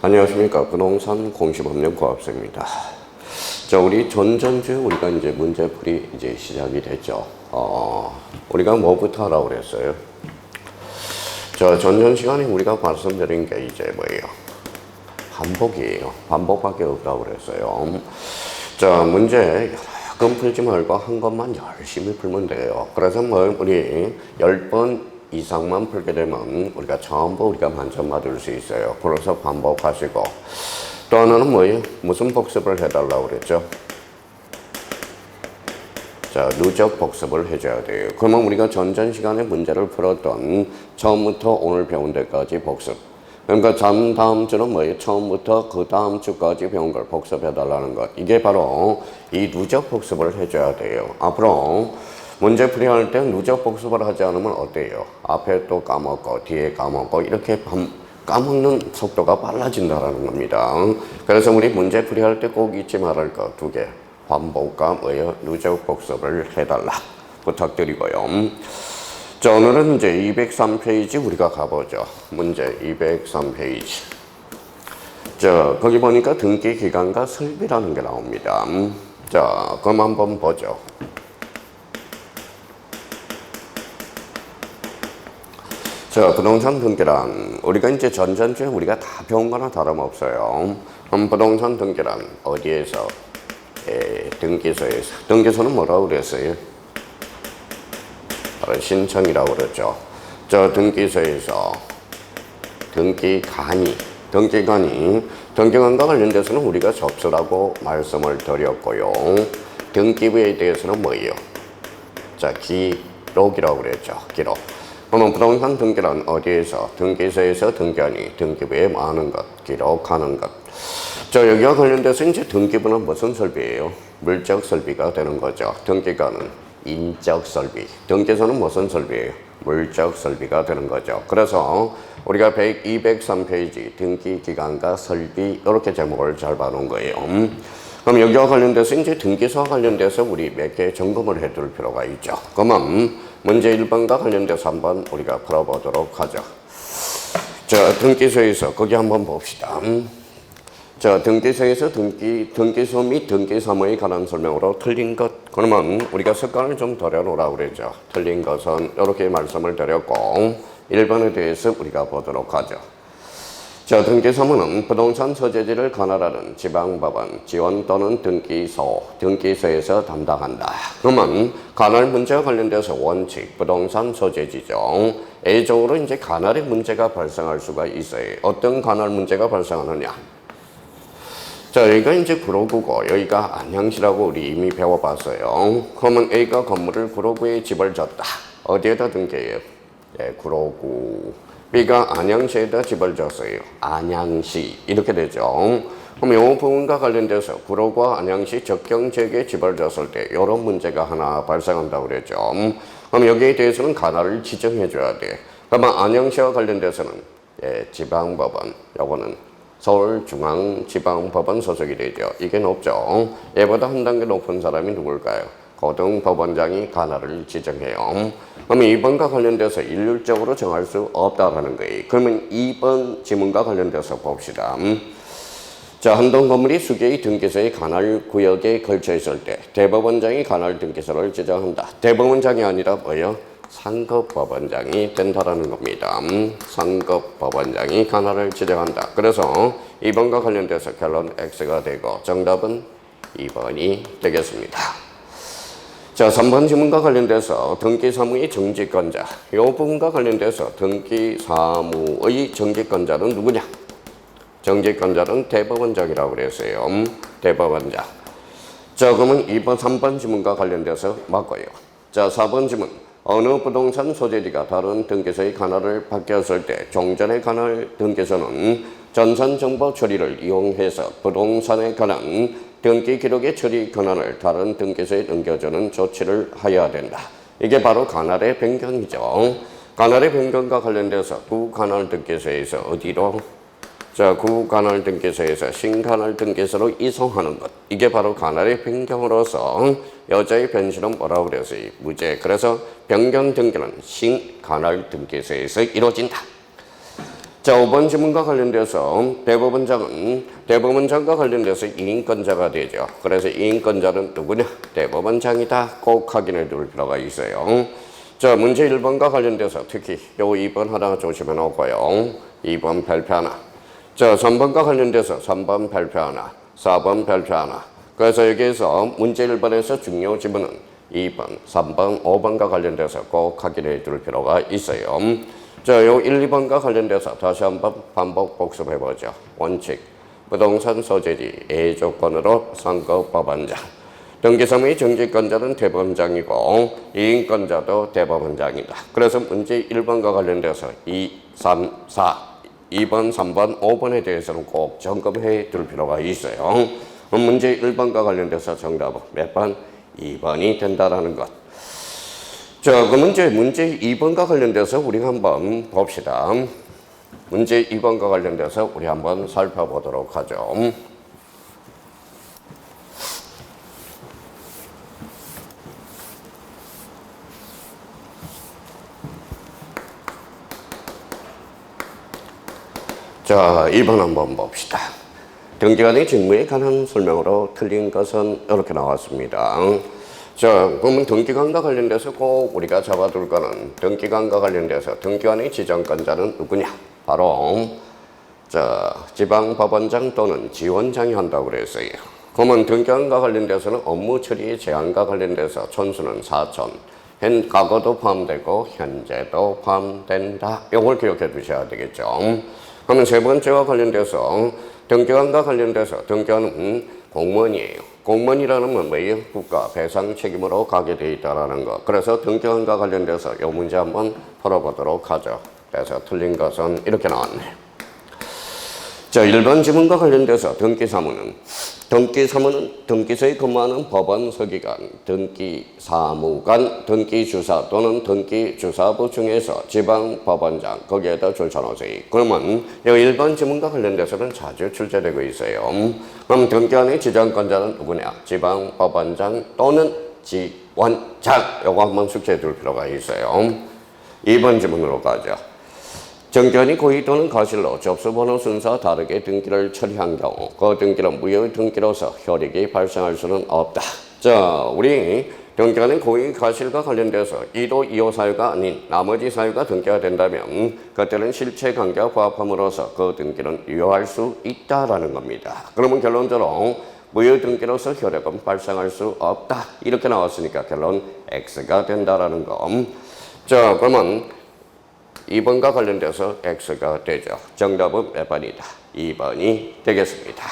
안녕하십니까. 부동산 공시법령 고합수입니다. 자, 우리 전전주에 우리가 이제 문제풀이 이제 시작이 됐죠. 우리가 뭐부터 하라고 그랬어요? 자, 전전 시간에 우리가 말씀드린 게 이제 뭐예요? 반복이에요. 반복밖에 없다고 그랬어요. 자, 문제 여러 건 풀지 말고 한 것만 열심히 풀면 돼요. 그래서 뭐 우리 10번 이상만 풀게 되면 우리가 전부 우리가 만점 받을 수 있어요. 그래서 반복하시고, 또 하나는 뭐예요? 무슨 복습을 해달라고 그랬죠? 자, 누적 복습을 해줘야 돼요. 그러면 우리가 전전 시간에 문제를 풀었던 처음부터 오늘 배운 데까지 복습. 그러니까 다음 주는 뭐예요? 처음부터 그 다음 주까지 배운 걸 복습해달라는 것. 이게 바로 이 누적 복습을 해줘야 돼요. 앞으로 문제풀이 할 때 누적 복습을 하지 않으면 어때요? 앞에 또 까먹고 뒤에 까먹고 이렇게 까먹는 속도가 빨라진다는 겁니다. 그래서 우리 문제풀이 할 때 꼭 잊지 말을 것 두 개. 반복과 뭐예요? 누적 복습을 해달라 부탁드리고요. 자, 오늘은 이제 203페이지 우리가 가보죠. 문제 203페이지. 자, 거기 보니까 등기 기간과 설비라는 게 나옵니다. 자, 그럼 한번 보죠. 자, 부동산 등기란 우리가 이제 전전주에 우리가 다 배운 거나 다름없어요. 그럼 부동산 등기란 어디에서? 등기소에서. 등기소는 뭐라고 그랬어요? 바로 신청이라고 그랬죠. 저 등기소에서 등기관과 관련돼서는 우리가 접수라고 말씀을 드렸고요. 등기부에 대해서는 뭐예요? 자, 기록이라고 그랬죠. 기록. 그러면 부동산 등기란 어디에서? 등기소에서 등기하니 등기부에 많은 것, 기록하는 것. 자, 여기와 관련돼서 이제 등기부는 무슨 설비예요? 물적 설비가 되는 거죠. 등기관은 인적 설비. 등기소는 무슨 설비예요? 물적 설비가 되는 거죠. 그래서 우리가 203페이지 등기기간과 설비 이렇게 제목을 잘 봐놓은 거예요. 그럼 여기와 관련돼서 이제 등기소와 관련돼서 우리 몇 개 점검을 해둘 필요가 있죠. 그러면 문제 1번과 관련돼서 한번 우리가 풀어보도록 하죠. 자, 등기소에서 거기 한번 봅시다. 자, 등기소에서 등기소 및 등기사무에 관한 설명으로 틀린 것. 그러면 우리가 습관을 좀 들여놓으라고 그랬죠. 틀린 것은 이렇게 말씀을 드렸고 1번에 대해서 우리가 보도록 하죠. 자, 등기사무는 부동산 소재지를 관할하는 지방법원, 지원 또는 등기소에서 담당한다. 그러면 관할 문제와 관련돼서 원칙, 부동산 소재지죠. A적으로 이제 관할의 문제가 발생할 수가 있어요. 어떤 관할 문제가 발생하느냐? 자, 여기가 이제 구로구고 여기가 안양시라고 우리 이미 배워봤어요. 그러면 A가 건물을 구로구에 집을 졌다. 어디에다 등기해요? 네, 구로구. B가 안양시에다 집을 졌어요. 안양시. 이렇게 되죠. 그럼 이 부분과 관련돼서 구로구와 안양시 적경지역에 집을 졌을 때 이런 문제가 하나 발생한다고 그랬죠. 그럼 여기에 대해서는 관할을 지정해줘야 돼. 그러면 안양시와 관련돼서는 지방법원, 요거는 서울중앙지방법원 소속이 되죠. 이게 높죠. 얘보다 한 단계 높은 사람이 누굴까요? 고등법원장이 관할을 지정해요. 그러면 2번과 관련돼서 일률적으로 정할 수 없다라는 거예요. 그러면 2번 지문과 관련돼서 봅시다. 자, 한 동 건물이 수개의 등기소의 관할 구역에 걸쳐 있을 때 대법원장이 관할 등기소를 지정한다. 대법원장이 아니라 뭐예요? 상급법원장이 된다라는 겁니다. 상급법원장이 관할을 지정한다. 그래서 2번과 관련돼서 결론 X가 되고 정답은 2번이 되겠습니다. 자, 3번 지문과 관련돼서 등기사무의 정직권자. 이 부분과 관련돼서 등기사무의 정직권자는 누구냐? 정직권자는 대법원장이라고 그랬어요. 대법원장. 자, 그러면 3번 지문과 관련돼서 맞고요. 자, 4번 지문. 어느 부동산 소재지가 다른 등기소의 관할을 바뀌었을 때 종전의 관할 등기소는 전산정보 처리를 이용해서 부동산에 관한 등기 기록의 처리 권한을 다른 등기소에 넘겨주는 조치를 하여야 된다. 이게 바로 관할의 변경이죠. 관할의 변경과 관련돼서 구관할 등기소에서 어디로? 자, 구관할 등기소에서 신관할 등기소로 이송하는 것. 이게 바로 관할의 변경으로서 여자의 변신은 뭐라고 그랬어요? 무죄. 그래서 변경 등기는 신관할 등기소에서 이루어진다. 자, 5번 지문과 관련돼서 대법원장과 관련돼서 이인권자가 되죠. 그래서 이인권자는 누구냐? 대법원장이다. 꼭 확인해 둘 필요가 있어요. 자, 문제 1번과 관련돼서 특히 요 2번 하나 조심해 놓고요. 2번 발표 하나. 자, 3번과 관련돼서 3번 발표 하나, 4번 발표 하나. 그래서 여기에서 문제 1번에서 중요 지문은 2번, 3번, 5번과 관련돼서 꼭 확인해 둘 필요가 있어요. 자, 요 1, 2번과 관련돼서 다시 한번 반복 복습해 보죠. 원칙, 부동산 소재지 A조건으로 선거법원장. 등기사무의 정직권자는 대법원장이고 이인권자도 대법원장이다. 그래서 문제 1번과 관련돼서 2, 3, 4, 2번, 3번, 5번에 대해서는 꼭 점검해 둘 필요가 있어요. 문제 1번과 관련돼서 정답은 몇 번? 2번이 된다라는 것. 자, 그 문제 2번과 관련돼서 우리가 한번 봅시다. 문제 2번과 관련돼서 우리 한번 살펴보도록 하죠. 자, 2번 한번 봅시다. 등기관의 직무에 관한 설명으로 틀린 것은 이렇게 나왔습니다. 자, 그러면 등기관과 관련돼서 꼭 우리가 잡아둘 거는 등기관과 관련돼서 등기관의 지정권자는 누구냐? 바로 지방법원장 또는 지원장이 한다고 그랬어요. 그러면 등기관과 관련돼서는 업무 처리의 제한과 관련돼서 촌수는 4촌. 과거도 포함되고 현재도 포함된다. 이걸 기억해 두셔야 되겠죠. 그러면 세 번째와 관련돼서 등기관과 관련돼서 등기관은 공무원이에요. 공무원이라는 건 뭐예요? 국가 배상 책임으로 가게 돼 있다라는 거. 그래서 등기관과 관련돼서 이 문제 한번 풀어보도록 하죠. 그래서 틀린 것은 이렇게 나왔네. 자, 1번 지문과 관련돼서 등기사무는 등기소에 근무하는 법원 서기관, 등기사무관, 등기주사 또는 등기주사부 중에서 지방법원장, 거기에다 줄쳐놓으세요. 그러면 이 1번 지문과 관련돼서는 자주 출제되고 있어요. 그럼 등기관의 지정권자는 누구냐? 지방법원장 또는 지원장. 요거 한번 숙지해 둘 필요가 있어요. 2번 지문으로 가죠. 정견이 고의 또는 거실로 접수번호 순서와 다르게 등기를 처리한 경우 그 등기는 무효의 등기로서 효력이 발생할 수는 없다. 자, 우리 등기관의 고의 과실과 관련돼서 2도 2호 사유가 아닌 나머지 사유가 등기가 된다면 그때는 실체관계와 부합함으로써 그 등기는 유효할 수 있다라는 겁니다. 그러면 결론적으로 무효 등기로서 효력은 발생할 수 없다. 이렇게 나왔으니까 결론 X가 된다라는 거. 자, 그러면 2번과 관련돼서 X가 되죠. 정답은 몇 번이다? 2번이 되겠습니다.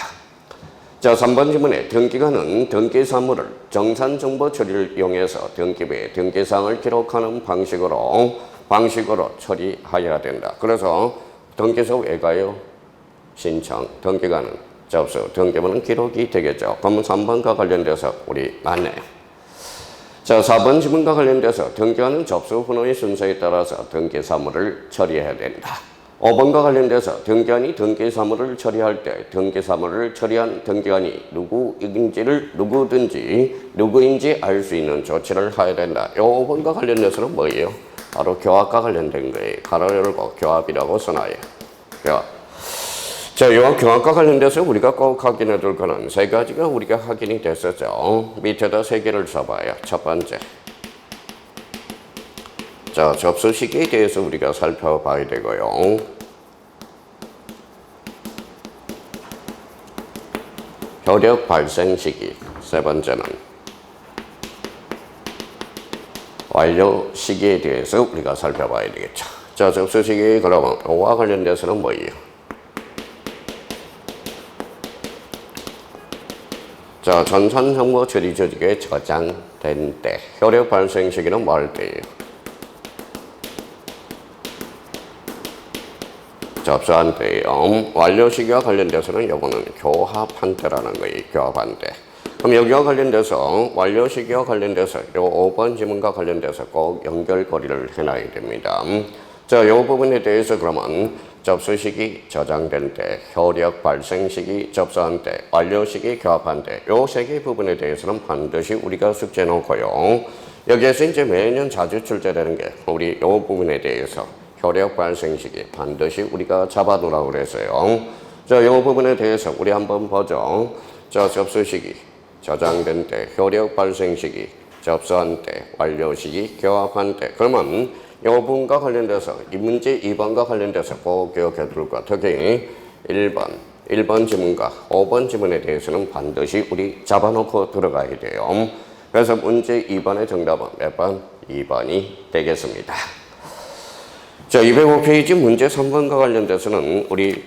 자, 3번 질문에 등기관은 등기사무를 정산정보 처리를 이용해서 등기부에 등기사항을 기록하는 방식으로 처리하여야 된다. 그래서 등기소 왜 가요? 신청, 등기관은 접수, 등기부는 기록이 되겠죠. 그러면 3번과 관련돼서 우리 맞네. 자, 4번 지문과 관련돼서 등기관은 접수 후의 순서에 따라서 등기사무를 처리해야 된다. 5번과 관련돼서 등기관이 등기사무를 처리할 때 등기사무를 처리한 등기관이 누구인지 알 수 있는 조치를 해야 된다. 이 5번과 관련돼서는 뭐예요? 바로 교합과 관련된 거예요. 가로 열고 교합이라고 써놔요. 교합. 자, 요 교합과 관련돼서 우리가 꼭 확인해 둘 거는 세 가지가 우리가 확인이 됐었죠. 밑에다 세 개를 써봐요. 첫 번째. 자, 접수 시기에 대해서 우리가 살펴봐야 되고요. 효력 발생 시기. 세 번째는 완료 시기에 대해서 우리가 살펴봐야 되겠죠. 자, 접수 시기 그러면 이와 관련돼서는 뭐예요? 자, 전산정보 처리 조직에 저장된 때, 효력 발생 시기는 뭐 할 때예요? 접수한 때예요. 완료 시기와 관련돼서는 요거는 교합한 때라는 거예요. 교합한 때. 그럼 여기와 관련돼서 완료 시기와 관련돼서 요 5번 지문과 관련돼서 꼭 연결고리를 해놔야 됩니다. 자, 요 부분에 대해서 그러면 접수 시기 저장된 때, 효력 발생 시기 접수한 때, 완료 시기 교합한 때, 요 세 개 부분에 대해서는 반드시 우리가 숙지해 놓고요. 여기에서 이제 매년 자주 출제되는 게 우리 요 부분에 대해서 효력 발생 시기 반드시 우리가 잡아두라고 그랬어요. 자, 이 부분에 대해서 우리 한번 보죠. 자, 접수 시기, 저장된 때, 효력 발생 시기, 접수한 때, 완료 시기, 교합한 때. 그러면 이 부분과 관련돼서 이 문제 2번과 관련돼서 꼭 기억해 둘 것. 특히 1번 지문과 5번 지문에 대해서는 반드시 우리 잡아놓고 들어가야 돼요. 그래서 문제 2번의 정답은 몇 번? 2번이 되겠습니다. 자, 205페이지 문제 3번과 관련돼서는 우리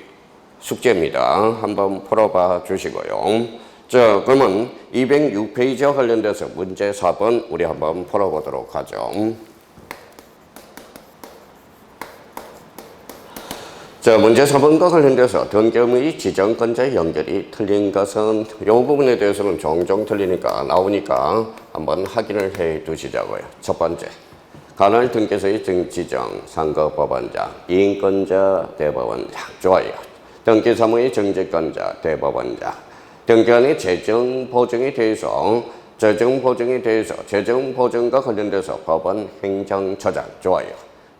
숙제입니다. 한번 풀어봐 주시고요. 자, 그러면 206페이지와 관련돼서 문제 4번 우리 한번 풀어보도록 하죠. 자, 문제 4번과 관련돼서 등기의 지정권자의 연결이 틀린 것은 이 부분에 대해서는 종종 틀리니까 나오니까 한번 확인을 해 두시자고요. 첫 번째, 관할 등기소의 지정, 상거법원장, 이인권자, 대법원장. 좋아요. 등기사무의 정직권자, 대법원장. 등기관의 재정보증에 대해서 재정보증과 관련돼서 법원 행정처장. 좋아요.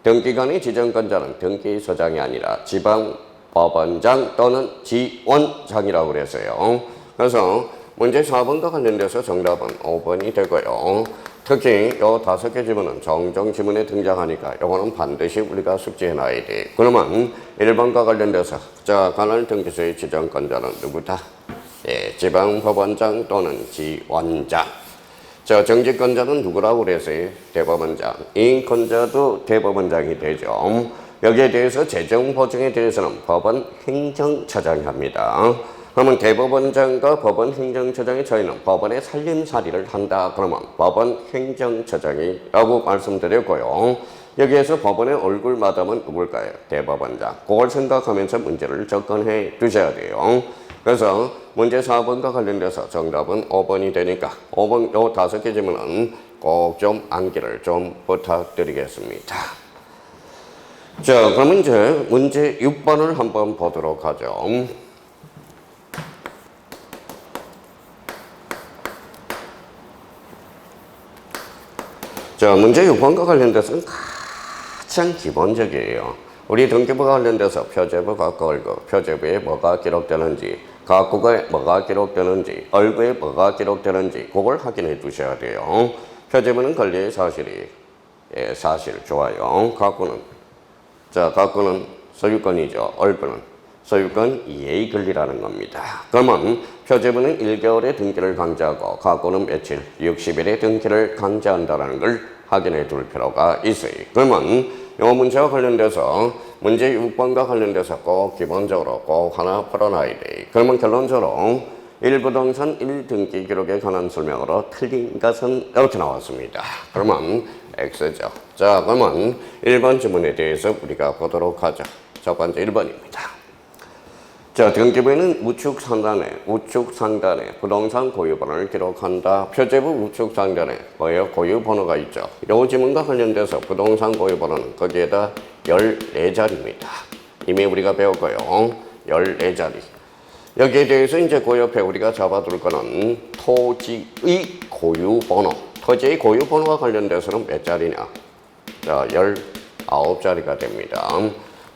등기관의 지정권자는 등기소장이 아니라 지방법원장 또는 지원장이라고 그랬어요. 그래서 문제 4번과 관련돼서 정답은 5번이 되고요. 특히 이 5개 지문은 종종 지문에 등장하니까 이거는 반드시 우리가 숙지해 놔야 돼. 그러면 1번과 관련돼서 자, 관할 등기소의 지정권자는 누구다? 예, 지방법원장 또는 지원장. 자, 정직권자는 누구라고 그랬어요? 대법원장. 이인권자도 대법원장이 되죠. 여기에 대해서 재정보증에 대해서는 법원 행정처장이 합니다. 그러면 대법원장과 법원 행정처장의 차이는 법원의 살림살이를 한다. 그러면 법원 행정처장이라고 말씀드렸고요. 여기에서 법원의 얼굴 마담은 누굴까요? 대법원장. 그걸 생각하면서 문제를 접근해 두셔야 돼요. 그래서 문제 4번과 관련돼서 정답은 5번이 되니까 5번 요 5개 질문은 꼭 좀 암기를 좀 부탁드리겠습니다. 자, 그럼 이제 문제 6번을 한번 보도록 하죠. 자, 문제 6번과 관련돼서는 가장 기본적이에요. 우리 등기부와 관련돼서 표제부 갖고 얼굴, 표제부에 뭐가 기록되는지, 각국에 뭐가 기록되는지, 얼굴에 뭐가 기록되는지 그걸 확인해 두셔야 돼요. 표제부는 권리의 사실이 사실 좋아요. 각국은 소유권이죠. 얼굴은 소유권 이해의 권리라는 겁니다. 그러면 표제부는 1개월의 등기를 강제하고 각국은 며칠? 60일의 등기를 강제한다는 걸 확인해 둘 필요가 있어요. 그러면 이 문제와 관련돼서 문제 6번과 관련돼서 꼭 기본적으로 꼭 하나 풀어놔야 돼. 그러면 결론적으로 1부동산 1등기 기록에 관한 설명으로 틀린 것은 이렇게 나왔습니다. 그러면 X죠. 자, 그러면 1번 지문에 대해서 우리가 보도록 하죠. 첫 번째 1번입니다. 자, 등기부에는 우측 상단에 부동산 고유번호를 기록한다. 표제부 우측 상단에 뭐예요? 고유번호가 있죠. 이 지문과 관련돼서 부동산 고유번호는 거기에다 14자리입니다. 이미 우리가 배웠고요. 14자리. 여기에 대해서 이제 그 옆에 우리가 잡아둘 거는 토지의 고유번호. 토지의 고유번호와 관련돼서는 몇 자리냐? 자, 19자리가 됩니다.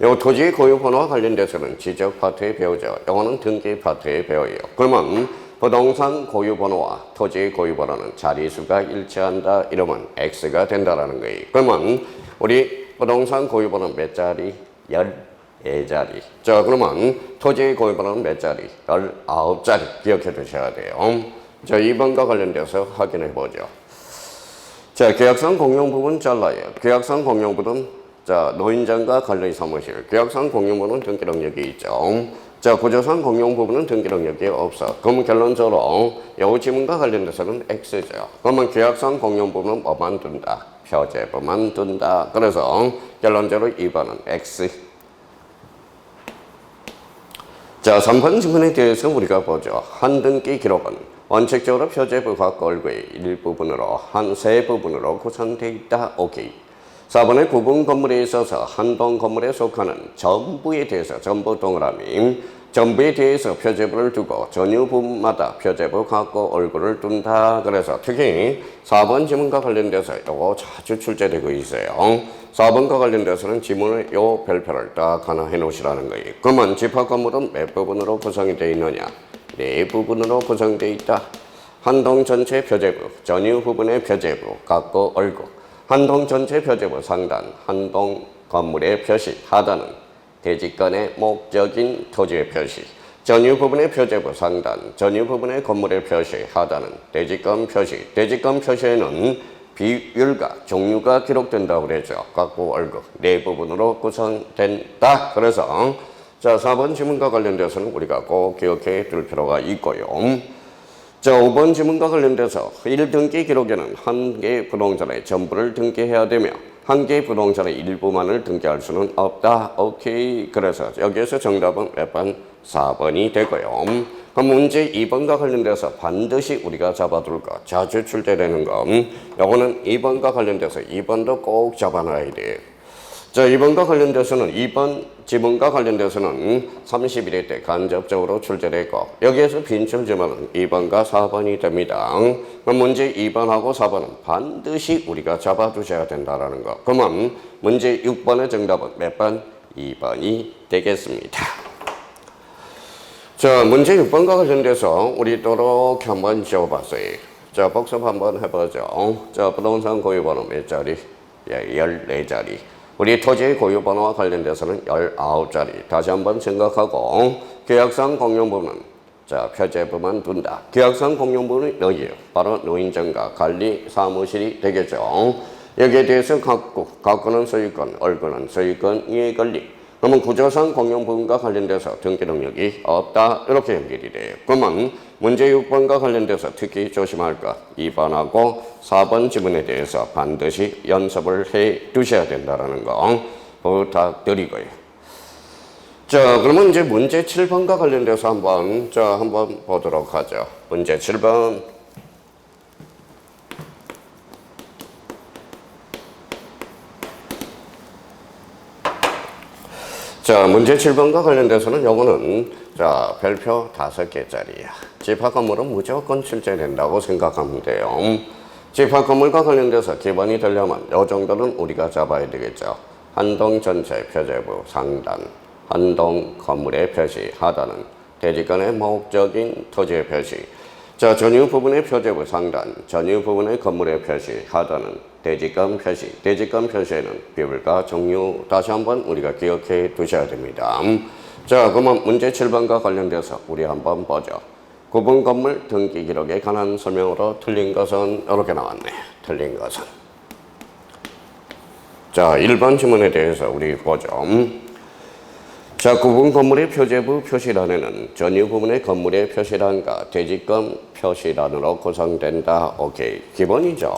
요 토지의 고유번호와 관련돼서는 지적 파트에 배우죠. 요거는 등기 파트에 배워요. 그러면 부동산 고유번호와 토지의 고유번호는 자리수가 일치한다. 이러면 X가 된다라는 거예요. 그러면 우리 부동산 고유번호는 몇 자리? 14자리. 자, 그러면 토지의 고유번호는 몇 자리? 19자리. 기억해 두셔야 돼요. 자, 2번과 관련돼서 확인해 보죠. 자, 계약상 공용 부분 잘라요. 계약상 공용 부분 자, 노인장과 관리 사무실. 계약상 공용 부분은 등기능력이 있죠. 자, 구조상 공용 부분은 등기능력이 없어. 그러면 결론적으로 이 지문과 관련돼서는 X죠. 그러면 계약상 공용 부분은 뭐만 둔다? 표제부만 둔다. 그래서 결론적으로 2번은 X. 자, 3번 지문에 대해서 우리가 보죠. 한 등기 기록은 원칙적으로 표제부와 얼굴의 일부분으로 한 세 부분으로 구성되어 있다. 오케이. 4번의 구분 건물에 있어서 한 동 건물에 속하는 전부에 대해서 전부 동그라미 전부에 대해서 표제부를 두고 전유 부분마다 표제부 갖고 얼굴을 둔다. 그래서 특히 4번 지문과 관련돼서 요거 자주 출제되고 있어요. 4번과 관련돼서는 지문을 요 별표를 딱 하나 해놓으시라는 거예요. 그러면 집합 건물은 몇 부분으로 구성이 되어 있느냐? 4부분으로 구성되어 있다. 한동 전체 표제부, 전유 부분의 표제부, 갖고 얼굴. 한동 전체 표제부 상단, 한동 건물의 표시, 하단은 대지권의 목적인 토지의 표시. 전유 부분의 표제부 상단, 전유 부분의 건물의 표시, 하단은 대지권 표시. 대지권 표시에는 비율과 종류가 기록된다고 그랬죠. 갖고 얼굴. 4부분으로 구성된다. 그래서 자, 4번 지문과 관련돼서는 우리가 꼭 기억해 둘 필요가 있고요. 자, 5번 지문과 관련돼서 1등기 기록에는 한 개 부동산의 전부를 등기해야 되며 한 개 부동산의 일부만을 등기할 수는 없다. 오케이. 그래서 여기에서 정답은 몇 번? 4번이 되고요. 그럼 문제 2번과 관련돼서 반드시 우리가 잡아둘 거, 자주 출제되는 거, 요거는 2번과 관련돼서 2번도 꼭 잡아놔야 돼요. 자, 2번과 관련돼서는 2번 지문과 관련돼서는 31회 때 간접적으로 출제됐고 여기에서 빈출 지문은 2번과 4번이 됩니다. 그럼 문제 2번하고 4번은 반드시 우리가 잡아두셔야 된다는 거. 그러면 문제 6번의 정답은 몇 번? 2번이 되겠습니다. 자, 문제 6번과 관련돼서 우리 또 이렇게 한번 지워봤어요. 자, 복습 한번 해보죠. 자, 부동산 고유번호 몇 자리? 예, 14자리. 우리 토지의 고유번호와 관련돼서는 19자리. 다시 한번 생각하고 계약상 공용부는 자, 표제부만 둔다. 계약상 공용부는 여기에요. 바로 노인정과 관리 사무실이 되겠죠. 여기에 대해서 갖고는 소유권, 얼굴은 소유권의 권리. 그러면 구조상 공용부분과 관련돼서 등기 능력이 없다. 이렇게 연결이 돼요. 그러면 문제 6번과 관련돼서 특히 조심할 것 2번하고 4번 지문에 대해서 반드시 연습을 해 두셔야 된다는 거 부탁드리고요. 자, 그러면 이제 문제 7번과 관련돼서 한번 보도록 하죠. 문제 7번. 자, 문제 7번과 관련돼서는 요거는 자, 별표 5개짜리야. 집합 건물은 무조건 출제된다고 생각하면 돼요. 집합 건물과 관련돼서 기본이 되려면 요 정도는 우리가 잡아야 되겠죠. 한동 전체 표제부 상단, 한동 건물의 표시, 하단은 대지권의 목적인 토지의 표시. 자, 전유 부분의 표제부 상단, 전유 부분의 건물의 표시, 하단은 대지권 표시. 대지권 표시에는 비율과 종류 다시 한번 우리가 기억해 두셔야 됩니다. 자, 그러면 문제 7번과 관련돼서 우리 한번 보죠. 구분 건물 등기 기록에 관한 설명으로 틀린 것은 이렇게 나왔네. 틀린 것은. 자, 1번 지문에 대해서 우리 보죠. 자, 구분 건물의 표제부 표시란에는 전유 부분의 건물의 표시란과 대지권 표시란으로 구성된다. 오케이. 기본이죠.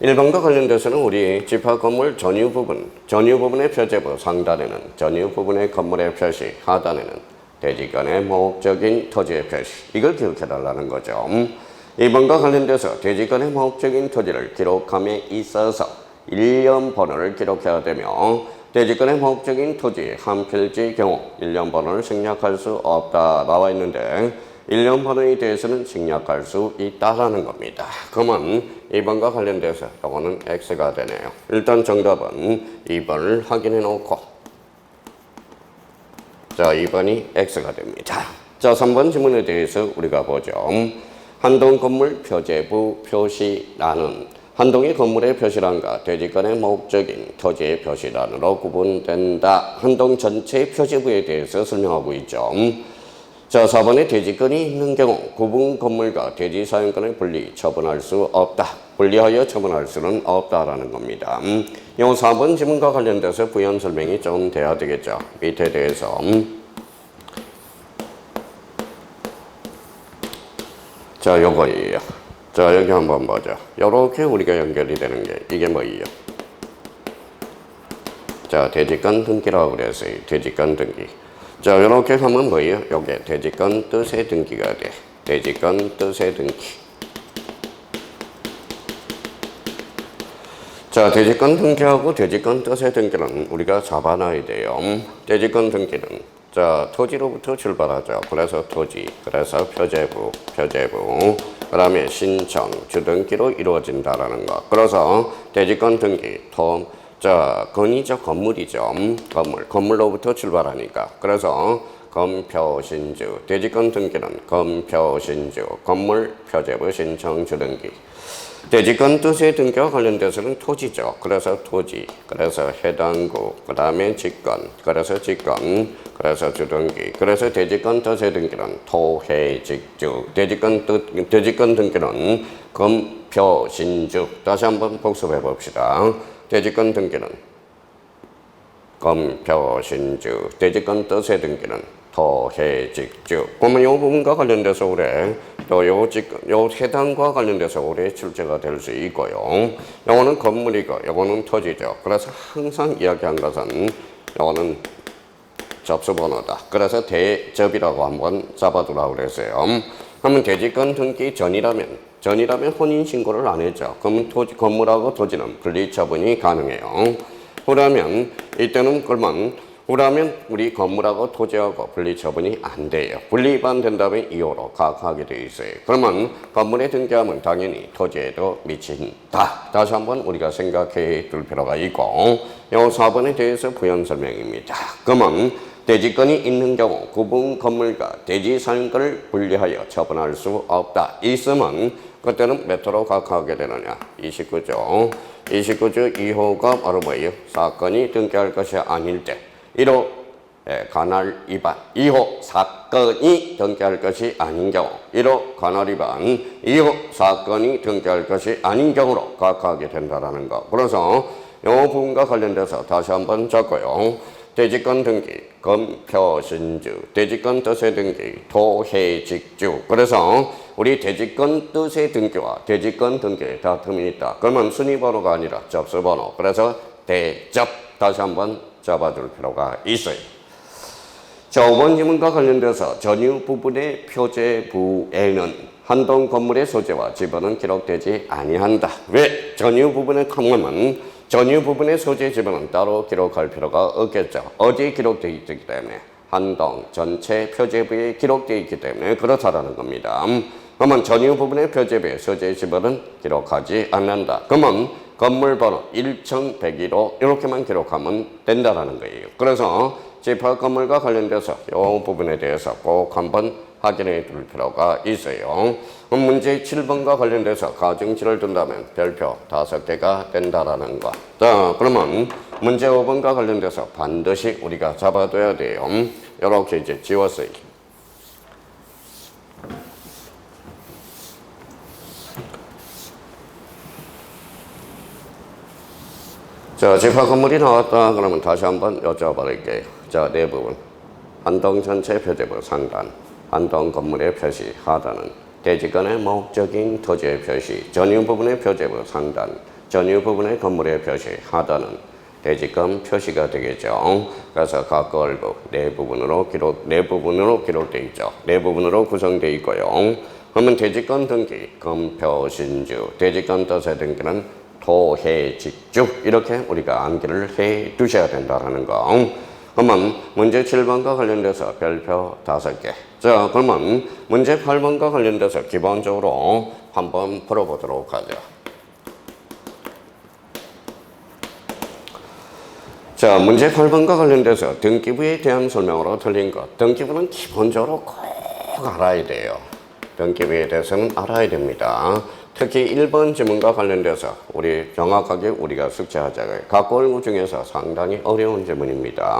1번과 관련돼서는 우리 집합 건물 전유 부분의 표제부 상단에는 전유 부분의 건물의 표시, 하단에는 대지권의 목적인 토지의 표시. 이걸 기억해달라는 거죠. 2번과 관련돼서 대지권의 목적인 토지를 기록함에 있어서 1년 번호를 기록해야 되며 대지권의 목적인 토지 한 필지의 경우 1년 번호를 생략할 수 없다 나와 있는데 1년 번호에 대해서는 생략할 수 있다라는 겁니다. 그러면 2번과 관련돼서 이거는 X가 되네요. 일단 정답은 2번을 확인해 놓고 자, 2번이 X가 됩니다. 자, 3번 지문에 대해서 우리가 보죠. 한동 건물 표제부 표시란은 한동의 건물의 표시란과 대지권의 목적인 토지의 표시란으로 구분된다. 한동 전체 표제부에 대해서 설명하고 있죠. 자, 4번에 대지권이 있는 경우 구분 건물과 대지 사용권을 분리 처분할 수 없다. 분리하여 처분할 수는 없다라는 겁니다. 이 4번 지문과 관련돼서 부연 설명이 좀 돼야 되겠죠. 밑에 대해서. 자, 요거예요. 자, 여기 한번 보죠. 요렇게 우리가 연결이 되는 게 이게 뭐예요? 자, 대지권 등기라고 그랬어요. 대지권 등기. 자, 요렇게 하면 뭐예요? 요게 대지권 뜻의 등기가 돼. 대지권 뜻의 등기. 자, 대지권 등기하고 대지권 뜻의 등기는 우리가 잡아놔야 돼요. 대지권 등기는 자, 토지로부터 출발하죠. 그래서 토지, 그래서 표제부, 그 다음에 신청, 주등기로 이루어진다라는 것. 그래서 대지권 등기, 자, 건이죠. 건물이죠. 건물로부터 출발하니까. 그래서 건표신주, 대지권 등기는 건표신주, 건물, 표제부, 신청, 주등기. 대지권 뜻의 등기와 관련돼서는 토지죠. 그래서 토지, 그래서 해당구, 그 다음에 직권, 그래서 직권, 그래서 주등기, 그래서 대지권 뜻의 등기는 토해직주, 대지권 등기는 검표신주. 다시 한번 복습해 봅시다. 대지권 등기는 검표신주, 대지권 뜻의 등기는 토해직주. 그러면 이 부분과 관련돼서 올해 또 요 해당과 관련돼서 올해 출제가 될 수 있고요. 요거는 건물이고 요거는 토지죠. 그래서 항상 이야기한 것은 요거는 접수번호다. 그래서 대접이라고 한번 잡아두라고 그랬어요. 그러면 대지권 등기 전이라면 혼인신고를 안 했죠. 그러면 건물하고 토지는 분리처분이 가능해요. 그러면 이때는 그러면 우리 건물하고 토지하고 분리처분이 안 돼요. 분리 위반 된다면 2호로 각하게 되어 있어요. 그러면 건물에 등기하면 당연히 토지에도 미친다. 다시 한번 우리가 생각해 둘 필요가 있고, 이 4번에 대해서 부연 설명입니다. 그러면 대지권이 있는 경우 구분 건물과 대지 사용권을 분리하여 처분할 수 없다. 있으면 그때는 몇 호로 각하게 되느냐? 29조. 29조 2호가 바로 뭐예요? 사건이 등기할 것이 아닐 때. 1호 관할 위반, 2호 사건이 등기할 것이 아닌 경우, 1호 관할 위반, 2호 사건이 등기할 것이 아닌 경우로 각하게 된다라는 거. 그래서 이 부분과 관련돼서 다시 한번 적고요. 대지권 등기, 검표신주, 대지권 뜻의 등기, 토해직주. 그래서 우리 대지권 뜻의 등기와 대지권 등기에 다툼이 있다. 그러면 순위번호가 아니라 접수번호. 그래서 대접. 다시 한번 잡아줄 필요가 있어요. 자, 5번 지문과 관련돼서 전유 부분의 표제부에는 한동 건물의 소재와 지번은 기록되지 아니한다. 왜? 전유 부분에 가면 전유 부분의 소재 지번은 따로 기록할 필요가 없겠죠. 어디에 기록되어 있기 때문에 한동 전체 표제부에 기록되어 있기 때문에 그렇다라는 겁니다. 그러면 전유 부분의 표제부의 소재 지번은 기록하지 않는다. 그러면 건물 번호 1101호 이렇게만 기록하면 된다라는 거예요. 그래서 집합 건물과 관련돼서 이 부분에 대해서 꼭 한번 확인해 둘 필요가 있어요. 그럼 문제 7번과 관련돼서 가중치를 둔다면 별표 5개가 된다라는 거. 자, 그러면 문제 5번과 관련돼서 반드시 우리가 잡아둬야 돼요. 이렇게 이제 지웠어요. 자, 집합 건물이 나왔다. 그러면 다시 한번 여쭤봐드릴게요. 자, 네 부분. 한동 전체 표제부 상단, 한동 건물의 표시 하단은 대지권의 목적인 토지의 표시, 전유 부분의 표제부 상단, 전유 부분의 건물의 표시 하단은 대지권 표시가 되겠죠. 그래서 각 걸고 네 부분으로 기록되어 있죠. 네 부분으로 구성되어 있고요. 그러면 대지권 등기, 검표신주, 대지권 뜻의 등기는 토해직주 이렇게 우리가 암기를 해 두셔야 된다는 거. 그러면 문제 7번과 관련돼서 별표 5개. 자, 그러면 문제 8번과 관련돼서 기본적으로 한번 풀어보도록 하죠. 자, 문제 8번과 관련돼서 등기부에 대한 설명으로 틀린 것. 등기부는 기본적으로 꼭 알아야 돼요. 등기부에 대해서는 알아야 됩니다. 특히 1번 지문과 관련돼서 우리 정확하게 우리가 숙지하자고요. 각 골구 중에서 상당히 어려운 지문입니다.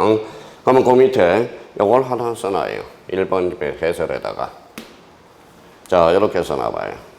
그러면 그 밑에 이걸 하나 써놔요. 1번 해설에다가. 자, 이렇게 써놔봐요.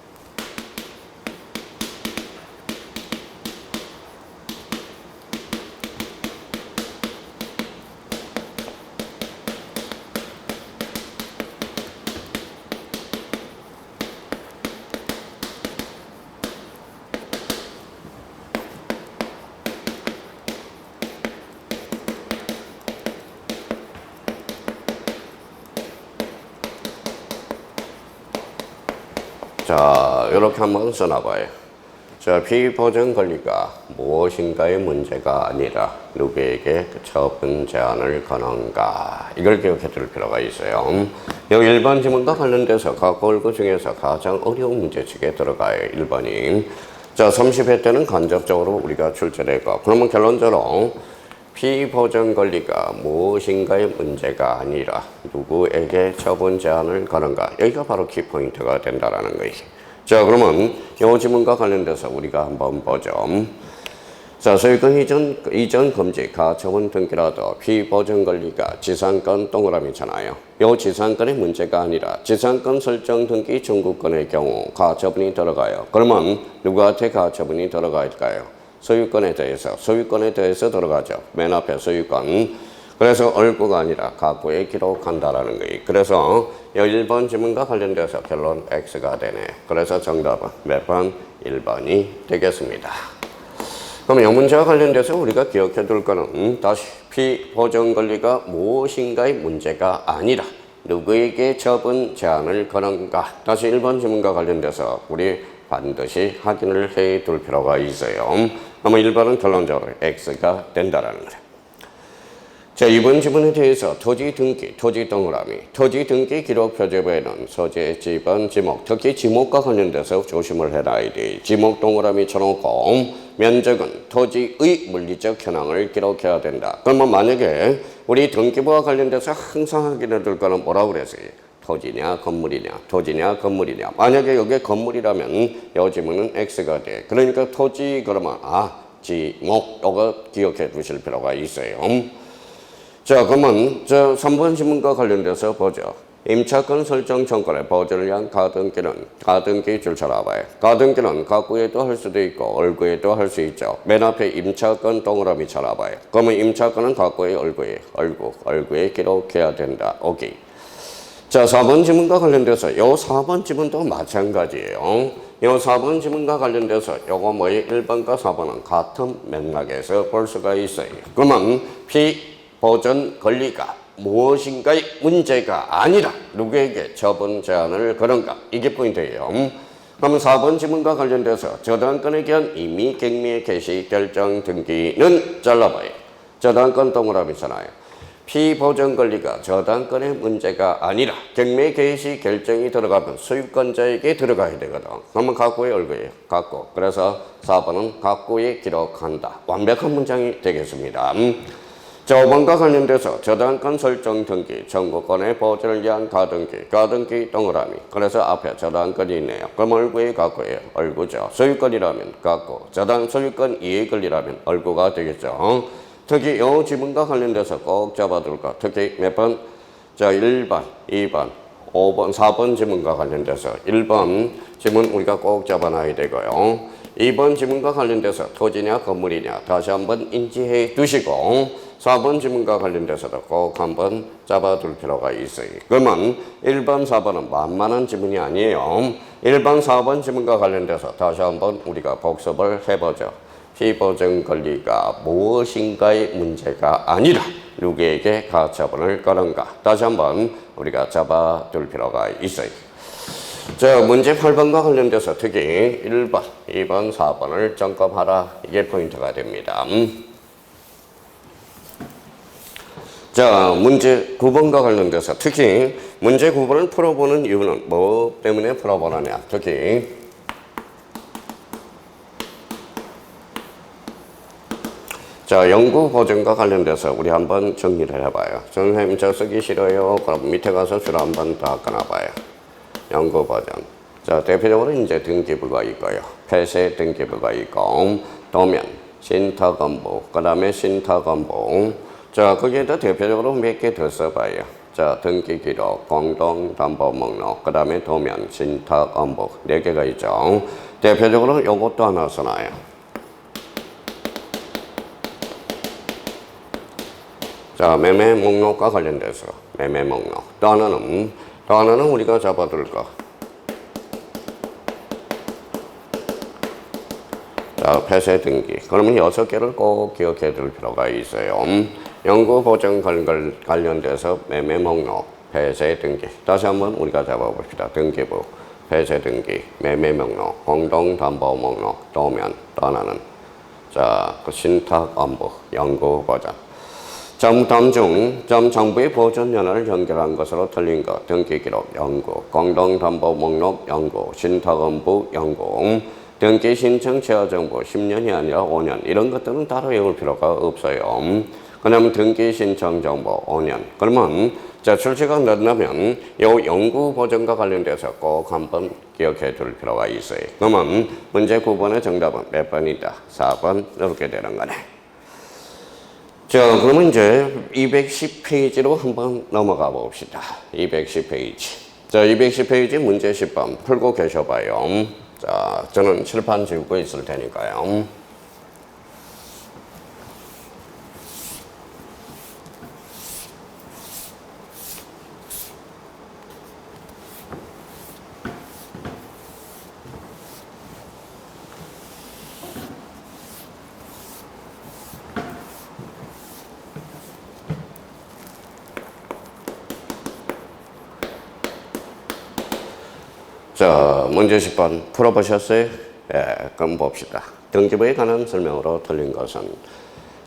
자, 이렇게 한번 써놔봐요. 자, 피보증 권리가 무엇인가의 문제가 아니라 누구에게 처분 제한을 거는가. 이걸 기억해 둘 필요가 있어요. 여기 1번 지문과 관련돼서 각 골구 중에서 가장 어려운 문제측에 들어가요. 1번이. 자, 30회 때는 간접적으로 우리가 출제되고, 그러면 결론적으로 피보증 권리가 무엇인가의 문제가 아니라 누구에게 처분 제한을 거는가. 여기가 바로 키포인트가 된다라는 거예요. 자, 그러면 이 지문과 관련돼서 우리가 한번 보죠. 자, 소유권 이전 금지, 가처분 등기라도 피보증 권리가 지상권 동그라미잖아요. 이 지상권의 문제가 아니라 지상권 설정 등기 청구권의 경우 가처분이 들어가요. 그러면 누구한테 가처분이 들어갈까요? 소유권에 대해서 들어가죠. 맨 앞에 소유권. 그래서 얼구가 아니라 가구에 기록한다라는 거예요. 그래서 1번 지문과 관련돼서 결론 X가 되네. 그래서 정답은 몇 번? 1번이 되겠습니다. 그럼 이 문제와 관련돼서 우리가 기억해 둘 거는 다시 피보증 권리가 무엇인가의 문제가 아니라 누구에게 처분 제한을 거는가. 다시 1번 지문과 관련돼서 우리 반드시 확인을 해 둘 필요가 있어요. 그러면 1번은 결론적으로 X가 된다라는 거예요. 자, 이번 지문에 대해서 토지 등기, 토지 동그라미, 토지 등기 기록 표제부에는 소재, 지번, 지목, 특히 지목과 관련돼서 조심을 해놔야 돼. 지목 동그라미 쳐놓고 면적은 토지의 물리적 현황을 기록해야 된다. 그러면 만약에 우리 등기부와 관련돼서 항상 확인해 둘 거는 뭐라고 그랬어요? 토지냐 건물이냐, 토지냐 건물이냐. 만약에 여기에 건물이라면 이 지문은 X가 돼. 그러니까 토지 그러면 지목 요거 기억해 두실 필요가 있어요. 자, 그러면 3번 지문과 관련돼서 보죠. 임차권 설정 청구의 보존을 위한 가등기 줄 찾아봐요. 가등기는 가구에도 할 수도 있고 얼구에도 할 수 있죠. 맨 앞에 임차권 동그라미 찾아봐요. 그러면 임차권은 가구에 얼구에 기록해야 된다. 오케이. 자, 4번 지문과 관련돼서 요 4번 지문도 마찬가지예요. 요 4번 지문과 관련돼서 요거 뭐예요? 1번과 4번은 같은 맥락에서 볼 수가 있어요. 그러면 피보증 권리가 무엇인가의 문제가 아니라 누구에게 처분 제한을 거는가. 이게 포인트예요. 그러면 4번 지문과 관련돼서 저당권에 대한 이미 갱미의 개시 결정 등기는 잘라봐요. 저당권 동그라미잖아요. 피보증 권리가 저당권의 문제가 아니라 갱매 개시 결정이 들어가면 소유권자에게 들어가야 되거든. 그러면 가구의 얼굴이에요. 가구. 그래서 4번은 가구에 기록한다. 완벽한 문장이 되겠습니다. 자, 5번과 관련돼서 저당권 설정 등기, 청구권의 보존을 위한 가등기 동그라미. 그래서 앞에 저당권이 있네요. 그럼 얼구의 가구예요. 얼구죠. 소유권이라면 가구, 소유권 이해 권리라면 얼구가 되겠죠. 특히 이 지문과 관련돼서 꼭 잡아둘 것. 특히 몇 번? 자, 1번, 2번, 5번, 4번 지문과 관련돼서 1번 지문 우리가 꼭 잡아놔야 되고요. 2번 지문과 관련돼서 토지냐 건물이냐 다시 한번 인지해 두시고 4번 지문과 관련돼서도 꼭 한번 잡아둘 필요가 있어요. 그러면 1번, 4번은 만만한 지문이 아니에요. 1번, 4번 지문과 관련돼서 다시 한번 우리가 복습을 해보죠. 피보증 권리가 무엇인가의 문제가 아니라 누구에게 가처분을 거는가. 다시 한번 우리가 잡아둘 필요가 있어요. 자, 문제 8번과 관련돼서 특히 1번, 2번, 4번을 점검하라. 이게 포인트가 됩니다. 자, 문제 9번과 관련돼서 특히 문제 9번을 풀어보는 이유는 뭐 때문에 풀어보느냐. 특히 자, 연구 보증과 관련돼서 우리 한번 정리를 해봐요. 선생님 저 쓰기 싫어요. 그럼 밑에 가서 줄 한번 다 끊어봐요. 연구 보증. 자, 대표적으로 이제 등기부가 있고요. 폐쇄 등기부가 있고, 도면, 신탁건보, 그 다음에 신탁건보. 자, 거기에다 대표적으로 몇 개 더 써봐요. 자, 등기기록, 공동담보목록, 그 다음에 도면, 신탁건보 4개가 있죠. 대표적으로 요것도 하나 써놔요. 자, 매매 목록과 관련돼서 매매 목록. 또 하나는 우리가 잡아둘 거. 자, 폐쇄 등기. 그러면 6개를 꼭 기억해 둘 필요가 있어요. 연구 보증 관련돼서 매매 목록, 폐쇄 등기. 다시 한번 우리가 잡아봅시다. 등기부, 폐쇄 등기, 매매 명록, 공동담보 목록, 도면, 떠나는. 자, 그 신탁 업무, 연구 보전. 다음 중 정부의 보존연을 연결한 것으로 틀린 것, 등기기록, 연구, 공동담보 목록, 연구, 신탁업무, 연구, 등기 신청 최하정보 10년이 아니라 5년, 이런 것들은 따로 외울 필요가 없어요. 그냥 등기 신청 정보 5년. 그러면 자, 출시가 늦으면 요 연구 보전과 관련돼서 꼭 한번 기억해 둘 필요가 있어요. 그러면 문제 9번의 정답은 몇 번이다? 4번 이렇게 되는 거네. 자, 그러면 이제 210페이지로 한번 넘어가 봅시다. 210페이지. 자, 210페이지 문제 10번 풀고 계셔봐요. 자, 저는 칠판 지우고 있을 테니까요. 자, 문제 10번 풀어보셨어요? 예, 그럼 봅시다. 등기부에 관한 설명으로 틀린 것은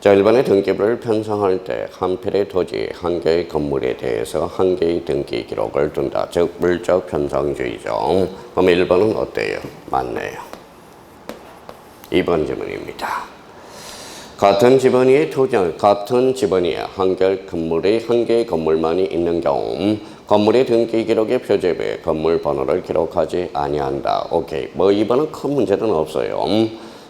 자, 1번의 등기부를 편성할 때 한 필의 토지, 한 개의 건물에 대해서 한 개의 등기 기록을 둔다. 즉, 물적 편성주의죠. 그럼 1번은 어때요? 맞네요. 2번 질문입니다. 같은 지번위의 토지, 같은 지번위에 한 개의 건물에 한 개의 건물만이 있는 경우 건물의 등기 기록의 표제부에 건물 번호를 기록하지 아니한다. 오케이. 뭐 2번은 큰 문제는 없어요.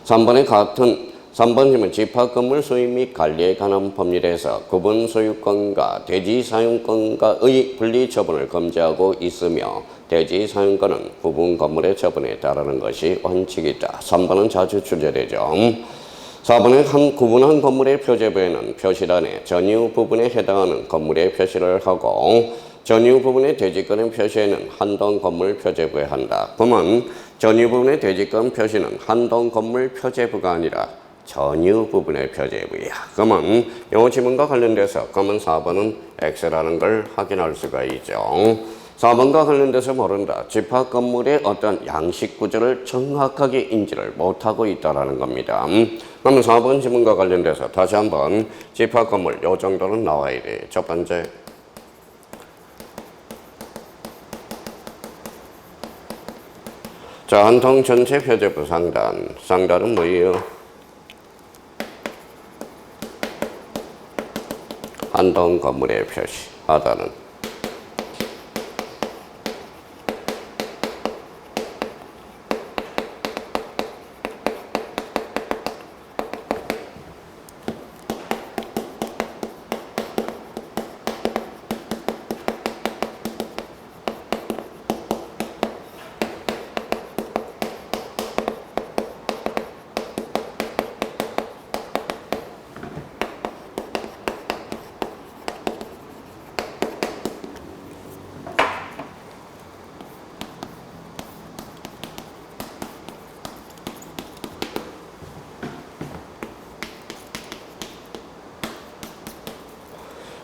3번 질문 집합 건물 소유 및 관리에 관한 법률에서 구분 소유권과 대지 사용권과의 분리 처분을 금지하고 있으며 대지 사용권은 구분 건물의 처분에 따르는 것이 원칙이다. 3번은 자주 출제되죠. 4번은 구분한 건물의 표제부에는 표시란에 전유 부분에 해당하는 건물의 표시를 하고 전유 부분의 대지권의 표시에는 한동 건물 표제부에 한다. 그러면 전유 부분의 대지권 표시는 한동 건물 표제부가 아니라 전유 부분의 표제부야. 그러면 이 지문과 관련돼서 그러면 4번은 X라는 걸 확인할 수가 있죠. 4번과 관련돼서 모른다. 집합 건물의 어떤 양식 구조를 정확하게 인지를 못하고 있다는 겁니다. 그러면 4번 지문과 관련돼서 다시 한번 집합 건물 요 정도는 나와야 돼. 첫 번째. 자, 한통 전체 표제부 상단. 상단은 뭐예요? 한동 건물의 표시. 하단은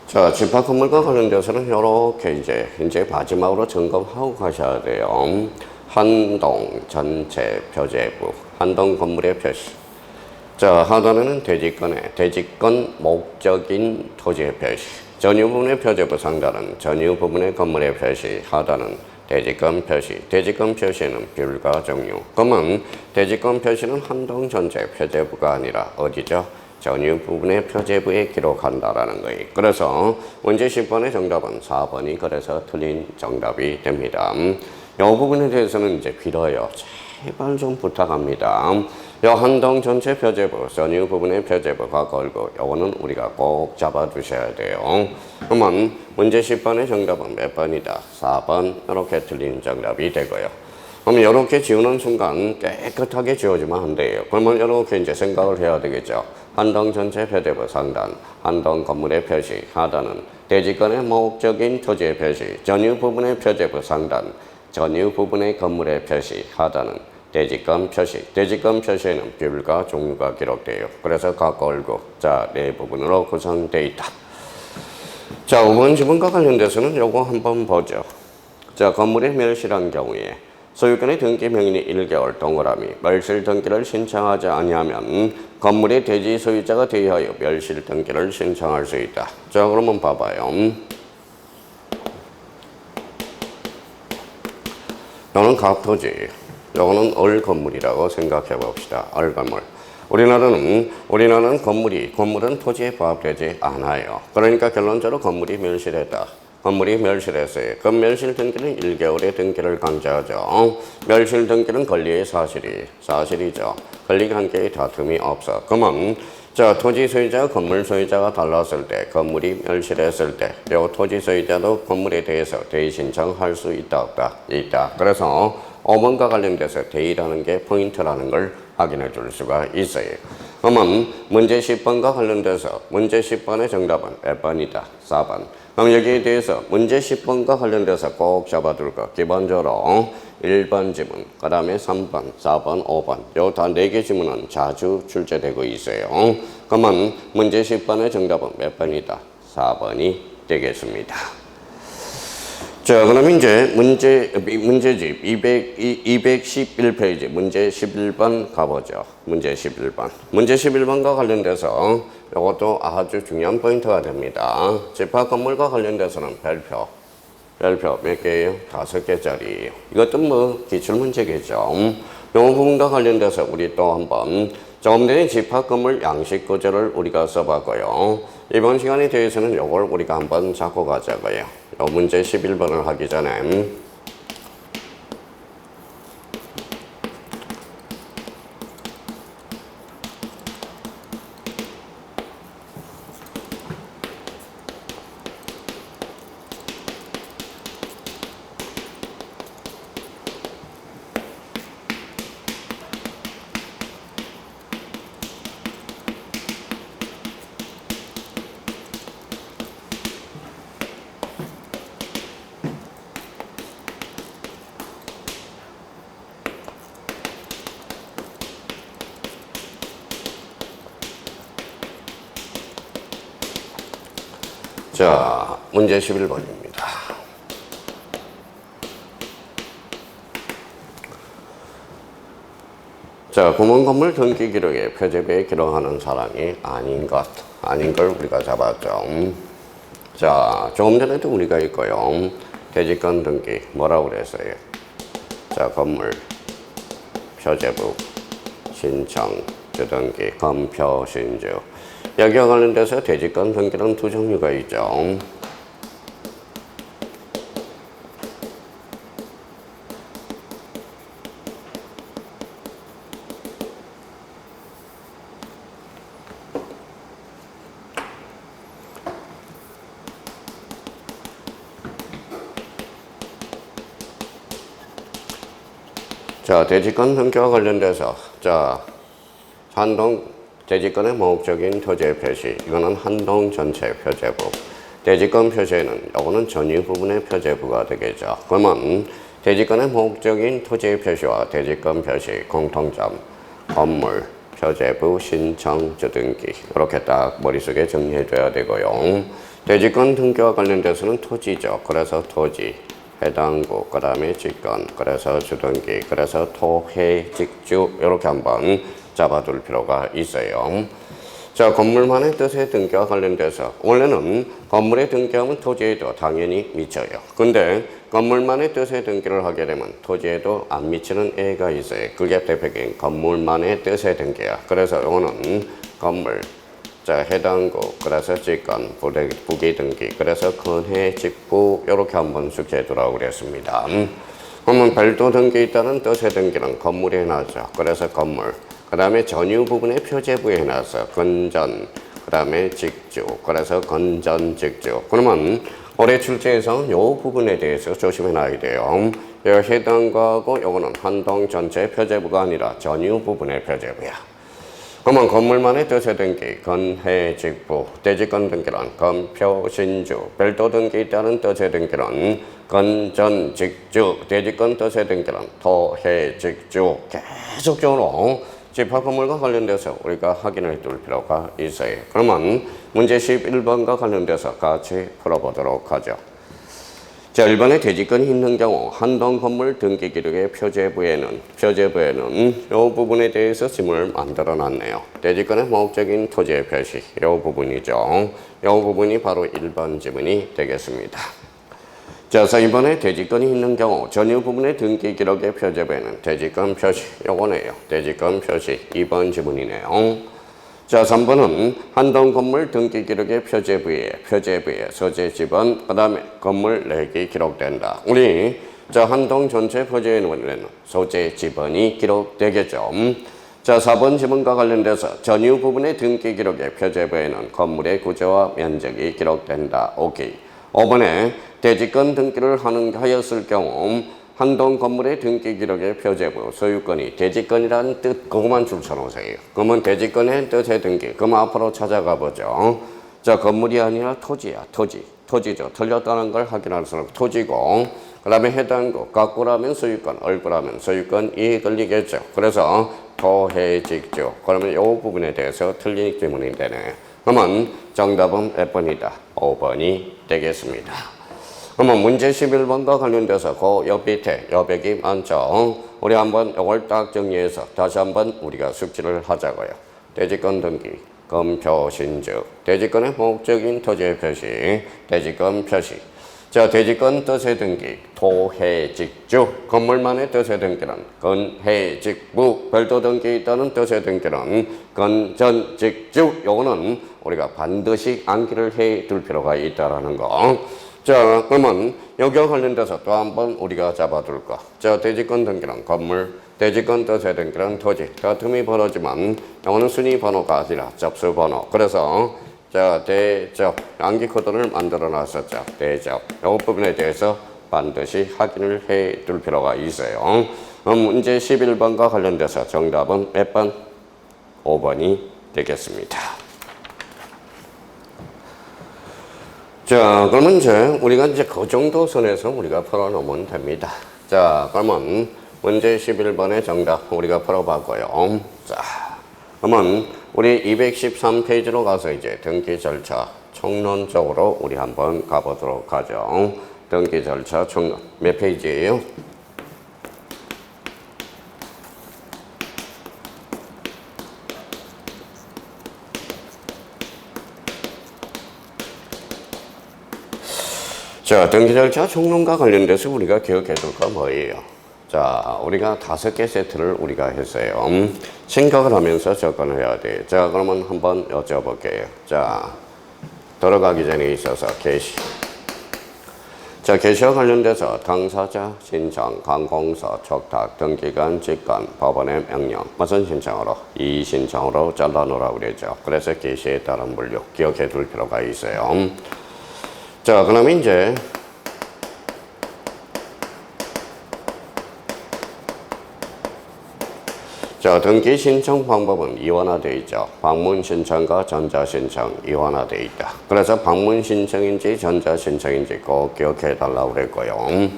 자, 집합 건물과 관련돼서는 이렇게 이제 마지막으로 점검하고 가셔야 돼요. 한동 전체 표제부, 한동 건물의 표시. 자, 하단에는 대지권 목적인 토지의 표시. 전유 부분의 표제부 상단은 전유 부분의 건물의 표시, 하단은 대지권 표시. 대지권 표시는 비율과 종류. 그러면 대지권 표시는 한동 전체 표제부가 아니라 어디죠? 전유 부분의 표제부에 기록한다라는 거예요. 그래서 문제 10번의 정답은 4번이 그래서 틀린 정답이 됩니다. 이 부분에 대해서는 이제 빌어요. 제발 좀 부탁합니다. 이 한동 전체 표제부, 전유 부분의 표제부가 걸고 요거는 우리가 꼭 잡아두셔야 돼요. 그러면 문제 10번의 정답은 몇 번이다? 4번 이렇게 틀린 정답이 되고요. 그럼 이렇게 지우는 순간 깨끗하게 지워지면 안 돼요. 그러면 이렇게 이제 생각을 해야 되겠죠. 한동 전체 표제부 상단, 한동 건물의 표시, 하단은 대지권의 목적인 토지의 표시, 전유 부분의 표제부 상단, 전유 부분의 건물의 표시, 하단은 대지권 표시. 대지권 표시에는 비율과 종류가 기록돼요. 그래서 각 걸고 자, 네 부분으로 구성되어 있다. 자, 5번 지문과 관련돼서는 요거 한번 보죠. 자, 건물의 멸실한 경우에 소유권의 등기 명인이 1개월 동그라미 멸실 등기를 신청하지 아니하면 건물의 대지 소유자가 대하여 멸실 등기를 신청할 수 있다. 자, 그러면 봐봐요. 이거는 갑토지, 이거는 을건물이라고 생각해 봅시다. 을건물. 우리나라는 건물은 토지에 부합되지 않아요. 그러니까 결론적으로 건물이 멸실했다. 건물이 멸실했어요. 그 멸실 등기는 1개월의 등기를 강제하죠. 멸실 등기는 권리의 사실이죠. 권리 관계의 다툼이 없어. 그러면 자, 토지 소유자와 건물 소유자가 달랐을 때, 건물이 멸실했을 때, 요 토지 소유자도 건물에 대해서 대의 신청할 수 있다, 없다? 있다. 그래서 5번과 관련돼서 대의라는 게 포인트라는 걸 확인해 줄 수가 있어요. 그러면 문제 10번과 관련돼서 문제 10번의 정답은 몇 번이다? 4번. 그럼 여기에 대해서 문제 10번과 관련돼서 꼭 잡아둘 거. 기본적으로 1번 지문, 그 다음에 3번, 4번, 5번. 요 다 4개 지문은 자주 출제되고 있어요. 그러면 문제 10번의 정답은 몇 번이다? 4번이 되겠습니다. 자, 그럼 이제 문제집 211페이지 문제 11번 가보죠. 문제 11번. 문제 11번과 관련돼서 이것도 아주 중요한 포인트가 됩니다. 집합 건물과 관련돼서는 별표 몇 개예요? 5개짜리예요. 이것도 뭐 기출문제겠죠. 요 부분과 관련돼서 우리 또 한번 조금 전에 집합 건물 양식 구조를 우리가 써봤고요. 이번 시간에 대해서는 이걸 우리가 한번 잡고 가자고요. 요 문제 11번을 하기 전에 자, 문제 11번입니다. 자, 공원건물 등기 기록에 표제부에 기록하는 사람이 아닌 걸 우리가 잡았죠. 자, 조금 전에도 우리가 있고요. 대지권 등기 뭐라고 그랬어요? 자, 건물 표제부 신청 주등기 검표 신주. 여기와 관련돼서 대지권 등기는 두 종류가 있죠. 자, 대지권 등기와 관련돼서 자, 대지권의 목적인 토지의 표시, 이거는 한동 전체 표제부. 대지권 표시에는 이거는 전유 부분의 표제부가 되겠죠. 그러면 대지권의 목적인 토지의 표시와 대지권 표시 공통점, 건물, 표제부, 신청, 주등기. 이렇게 딱 머릿속에 정리해줘야 되고요. 대지권 등기와 관련돼서는 토지죠. 그래서 토지, 해당구, 그 다음에 직권, 그래서 주등기, 그래서 토해, 직주 이렇게 한번 잡아둘 필요가 있어요. 자, 건물만의 뜻의 등기와 관련돼서 원래는 건물의 등기하면 토지에도 당연히 미쳐요. 근데 건물만의 뜻의 등기를 하게 되면 토지에도 안 미치는 애가 있어요. 그게 대표적인 건물만의 뜻의 등기야. 그래서 이거는 건물, 자, 해당구, 그래서 직권, 부기 등기, 그래서 근해, 직부 이렇게 한번 숙제해 두라고 그랬습니다. 그러면 별도 등기 있다는 뜻의 등기는 건물에 해놨죠. 그래서 건물. 그 다음에 전유 부분의 표제부에 해놨어. 건전, 그 다음에 직주. 그래서 건전, 직주. 그러면 올해 출제에서 이 부분에 대해서 조심해 놔야 돼요. 이 해당과하고 요거는 한동 전체 표제부가 아니라 전유 부분의 표제부야. 그러면 건물만의 뜻의 등기, 건해, 직부, 대지권 등기는 건표, 신주, 별도 등기 있다는 뜻의 등기는 건전, 직주, 대지권 뜻의 등기는 토해, 직주. 계속적으로 집합 건물과 관련돼서 우리가 확인을 해둘 필요가 있어요. 그러면 문제 11번과 관련돼서 같이 풀어보도록 하죠. 자, 1번에 대지권이 있는 경우 한동 건물 등기 기록의 표제부에는 이 부분에 대해서 지문을 만들어 놨네요. 대지권의 목적인 토지의 표시, 이 부분이죠. 이 부분이 바로 1번 지문이 되겠습니다. 자, 그래서 이번에 대지권이 있는 경우 전유 부분의 등기 기록의 표제부에는 대지권 표시, 요거네요. 대지권 표시, 2번 지문이네요. 자, 3번은 한동 건물 등기 기록의 표제부에 소재 지번, 그 다음에 건물 내역이 기록된다. 우리 자, 한동 전체 표제에는 소재 지번이 기록되겠죠. 자, 4번 지문과 관련돼서 전유 부분의 등기 기록의 표제부에는 건물의 구조와 면적이 기록된다. 오케이. 5번에 대지권 등기를 하였을 경우 한동 건물의 등기 기록의 표제부, 소유권이 대지권이라는 뜻, 그것만 줄 쳐놓으세요. 그러면 대지권의 뜻의 등기, 그럼 앞으로 찾아가 보죠. 자, 건물이 아니라 토지야, 토지죠. 틀렸다는 걸 확인할수록 토지고, 그 다음에 해당구, 가꾸라면 소유권, 얼구라면 소유권이 걸리겠죠. 그래서 토해직주, 그러면 이 부분에 대해서 틀린 질문이 되네. 그러면 정답은 몇 번이다? 5번이 되겠습니다. 그러면 문제 11번과 관련돼서 그 옆 밑에 여백이 많죠. 우리 한번 이걸 딱 정리해서 다시 한번 우리가 숙지를 하자고요. 대지권 등기, 검표 신즉, 대지권의 목적인 토지의 표시, 대지권 표시. 자, 대지권 뜻의 등기, 토해직주, 건물만의 뜻의 등기는 건해직부, 별도 등기 있다는 뜻의 등기는 건전직주. 요거는 우리가 반드시 암기를 해 둘 필요가 있다라는 거. 자, 그러면 여기와 관련돼서 또 한번 우리가 잡아둘 거. 자, 대지권 등기는 건물, 대지권 뜻의 등기는 토지. 다툼이 벌어지만 이거는 순위 번호가 아니라 접수 번호. 그래서 자, 대접, 암기 코드를 만들어 놨었죠. 대접. 이 부분에 대해서 반드시 확인을 해 둘 필요가 있어요. 그럼 문제 11번과 관련돼서 정답은 몇 번? 5번이 되겠습니다. 자, 그러면 이제 우리가 이제 그 정도 선에서 우리가 풀어놓으면 됩니다. 자, 그러면 문제 11번의 정답 우리가 풀어봤고요. 자, 그러면 우리 213페이지로 가서 이제 등기 절차 총론적으로 우리 한번 가보도록 하죠. 등기 절차 총론 몇 페이지예요? 자, 등기 절차 총론과 관련돼서 우리가 기억해 둘 거 뭐예요? 자, 우리가 5개 세트를 우리가 했어요. 생각을 하면서 접근을 해야 돼. 자, 그러면 한번 여쭤볼게요. 자, 들어가기 전에 있어서 게시. 자, 게시와 관련돼서 당사자 신청, 관공서, 촉탁, 등기관, 직관, 법원의 명령. 무슨 신청으로? 이 신청으로 잘라놓으라고 그랬죠. 그래서 게시에 따른 분류 기억해 둘 필요가 있어요. 자, 그러면 이제 자, 등기 신청 방법은 이원화되어 있죠. 방문 신청과 전자 신청 이원화되어 있다. 그래서 방문 신청인지 전자 신청인지 꼭 기억해 달라고 그랬고요.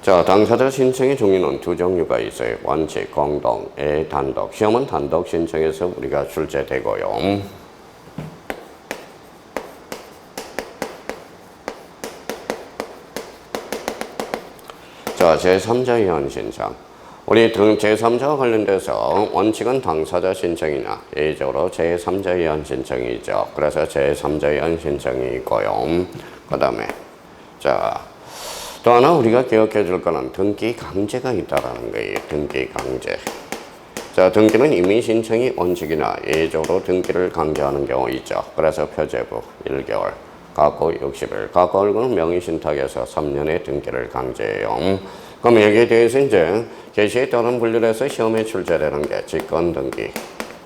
자, 당사자 신청의 종류는 두 종류가 있어요. 원칙, 공동, 단독. 시험은 단독 신청에서 우리가 출제되고요. 자, 제3자 이원 신청. 우리 제3자와 관련돼서 원칙은 당사자 신청이나 예외적으로 제3자 이원 신청이죠. 그래서 제3자 이원 신청이 있고요. 그 다음에 자, 또 하나 우리가 기억해 줄 거는 등기 강제가 있다라는 거예요. 등기 강제. 자, 등기는 이미 신청이 원칙이나 예외적으로 등기를 강제하는 경우 있죠. 그래서 표제부 1개월, 각고 60일, 각고 얼굴은 명의신탁에서 3년의 등기를 강제해요. 그럼 여기에 대해서 이제 게시에 따른 분류를 해서 시험에 출제되는 게 직권등기.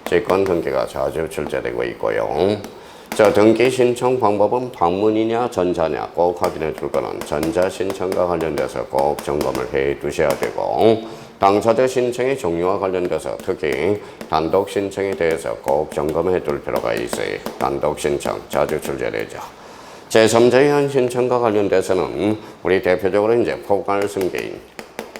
직권등기가 자주 출제되고 있고요. 자, 등기 신청 방법은 방문이냐 전자냐 꼭 확인해 줄 거는 전자 신청과 관련돼서 꼭 점검을 해 두셔야 되고, 당사자 신청의 종류와 관련돼서 특히 단독 신청에 대해서 꼭 점검해 둘 필요가 있어요. 단독 신청 자주 출제되죠. 제3자 이원 신청과 관련돼서는 우리 대표적으로 이제 포괄 승계인,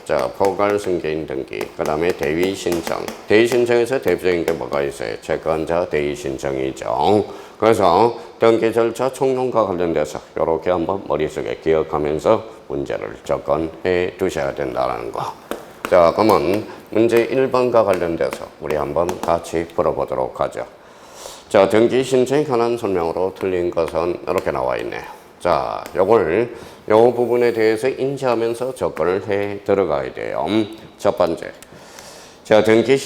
자, 포괄 승계인 등기, 그 다음에 대위 신청. 대위 신청에서 대표적인 게 뭐가 있어요? 채권자 대위 신청이죠. 그래서 등기 절차 총론과 관련돼서 이렇게 한번 머릿속에 기억하면서 문제를 접근해 두셔야 된다는 거. 자, 그러면 문제 1번과 관련돼서 우리 한번 같이 풀어보도록 하죠. 자, 등기 신청에 관한 설명으로 틀린 것은 이렇게 나와 있네요. 자, 요걸 요 부분에 대해서 인지하면서 접근을 해 들어가야 돼요. 첫 번째. 자, 등기